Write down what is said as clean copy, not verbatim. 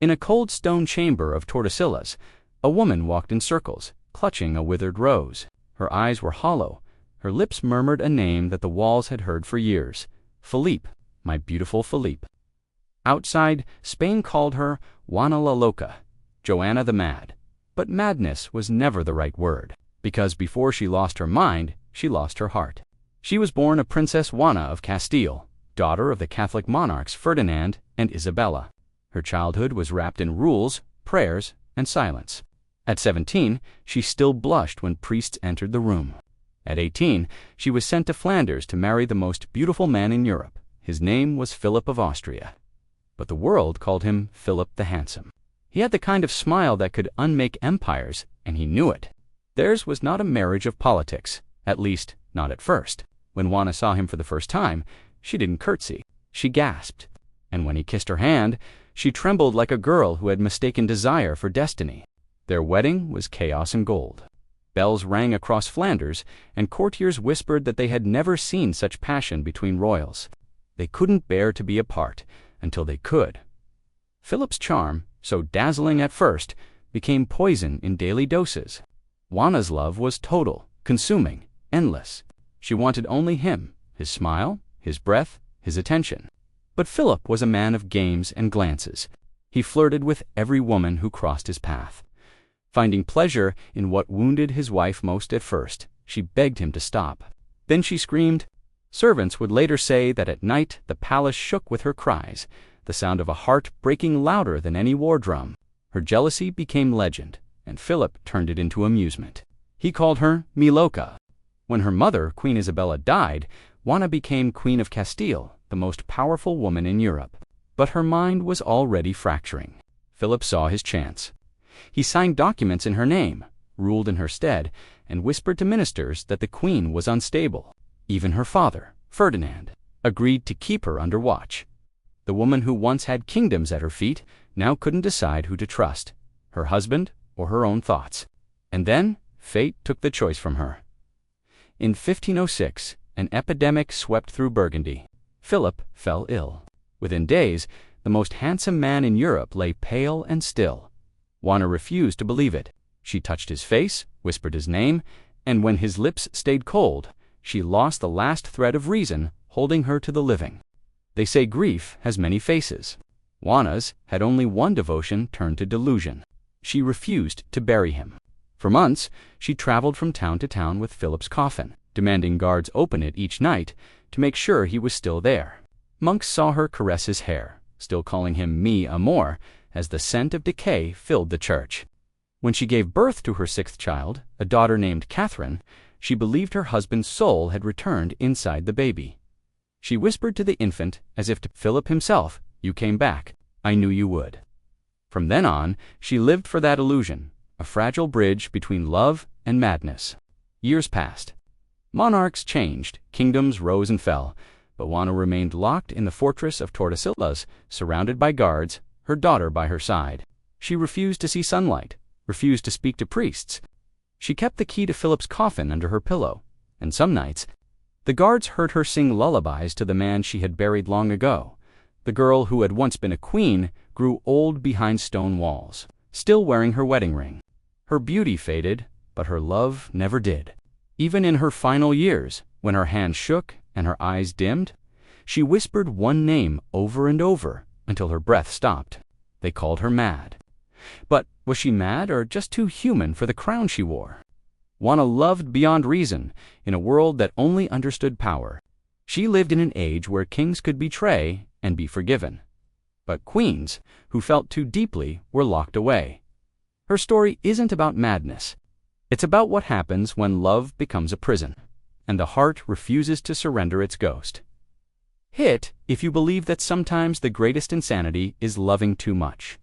In a cold stone chamber of Tordesillas, a woman walked in circles, clutching a withered rose. Her eyes were hollow. Her lips murmured a name that the walls had heard for years. Felipe, my beautiful Felipe. Outside, Spain called her Juana la Loca, Joanna the Mad. But madness was never the right word, because before she lost her mind, she lost her heart. She was born a Princess Juana of Castile, daughter of the Catholic monarchs Ferdinand and Isabella. Her childhood was wrapped in rules, prayers, and silence. At 17, she still blushed when priests entered the room. At 18, she was sent to Flanders to marry the most beautiful man in Europe. His name was Philip of Austria. But the world called him Philip the Handsome. He had the kind of smile that could unmake empires, and he knew it. Theirs was not a marriage of politics, at least not at first. When Juana saw him for the first time, she didn't curtsy. She gasped. And when he kissed her hand, she trembled like a girl who had mistaken desire for destiny. Their wedding was chaos and gold. Bells rang across Flanders, and courtiers whispered that they had never seen such passion between royals. They couldn't bear to be apart until they could. Philip's charm, so dazzling at first, became poison in daily doses. Juana's love was total, consuming, endless. She wanted only him, his smile, his breath, his attention. But Philip was a man of games and glances. He flirted with every woman who crossed his path. Finding pleasure in what wounded his wife most at first, she begged him to stop. Then she screamed. Servants would later say that at night the palace shook with her cries, the sound of a heart breaking louder than any war drum. Her jealousy became legend, and Philip turned it into amusement. He called her Mi Loca. When her mother, Queen Isabella, died, Juana became Queen of Castile, the most powerful woman in Europe. But her mind was already fracturing. Philip saw his chance. He signed documents in her name, ruled in her stead, and whispered to ministers that the queen was unstable. Even her father, Ferdinand, agreed to keep her under watch. The woman who once had kingdoms at her feet now couldn't decide who to trust, her husband or her own thoughts. And then fate took the choice from her. In 1506, an epidemic swept through Burgundy. Philip fell ill. Within days, the most handsome man in Europe lay pale and still. Juana refused to believe it. She touched his face, whispered his name, and when his lips stayed cold, she lost the last thread of reason holding her to the living. They say grief has many faces. Juana's had only one devotion turned to delusion. She refused to bury him. For months, she traveled from town to town with Philip's coffin, demanding guards open it each night to make sure he was still there. Monks saw her caress his hair, still calling him mi amor, as the scent of decay filled the church. When she gave birth to her sixth child, a daughter named Catherine, she believed her husband's soul had returned inside the baby. She whispered to the infant, as if to Philip himself, "You came back. I knew you would." From then on, she lived for that illusion, a fragile bridge between love and madness. Years passed. Monarchs changed, kingdoms rose and fell, but Juana remained locked in the fortress of Tordesillas, surrounded by guards, her daughter by her side. She refused to see sunlight, refused to speak to priests. She kept the key to Philip's coffin under her pillow, and some nights, the guards heard her sing lullabies to the man she had buried long ago. The girl who had once been a queen grew old behind stone walls, still wearing her wedding ring. Her beauty faded, but her love never did. Even in her final years, when her hands shook and her eyes dimmed, she whispered one name over and over until her breath stopped. They called her mad. But was she mad or just too human for the crown she wore? Juana loved beyond reason, in a world that only understood power. She lived in an age where kings could betray and be forgiven. But queens, who felt too deeply, were locked away. Her story isn't about madness. It's about what happens when love becomes a prison, and the heart refuses to surrender its ghost. Hit if you believe that sometimes the greatest insanity is loving too much.